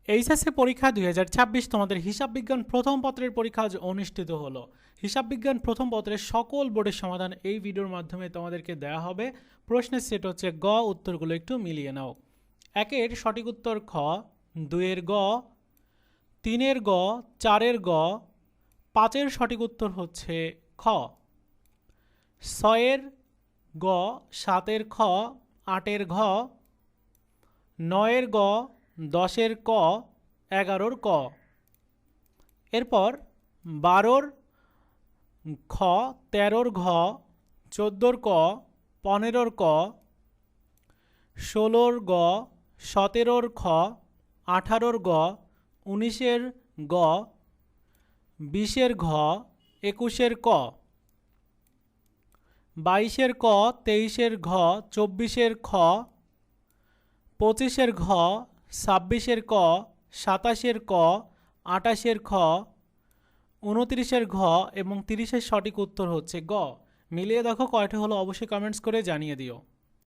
HSC পরীক্ষা 2026 তোমাদের হিসাব বিজ্ঞান প্রথম পত্রের পরীক্ষা আজ অনুষ্ঠিত হলো। হিসাব বিজ্ঞান প্রথম পত্রের সকল বোর্ডের সমাধান এই ভিডিওর মাধ্যমে তোমাদেরকে দেওয়া হবে। প্রশ্নের সেট হচ্ছে গ, উত্তরগুলো একটু মিলিয়ে নাও। একের সঠিক উত্তর খ, দুইয়ের গ, তিনের গ, চারের গ, পাঁচের সঠিক উত্তর হচ্ছে খ, ছয়ের গ, সাতের খ, আটের ঘ, নয়ের গ, দশের ক, এগারোর ক। এরপর 12-র খ, 13-র ঘ, 14-র ক, 15-র ক, 16-র গ, 17-র খ, 18-র গ, 19-এর গ, 20-এর ঘ, 21-এর ক, 22-এর ক, 23-এর ঘ, 24-এর খ, 25-এর ঘ, 26-এর ক, 27-এর ক, 28-এর খ, 29-এর ঘ এবং 30-এর সঠিক উত্তর হচ্ছে গ। মিলিয়ে দেখো কয়টা হলো অবশ্যই কমেন্টস করে জানিয়ে দিও।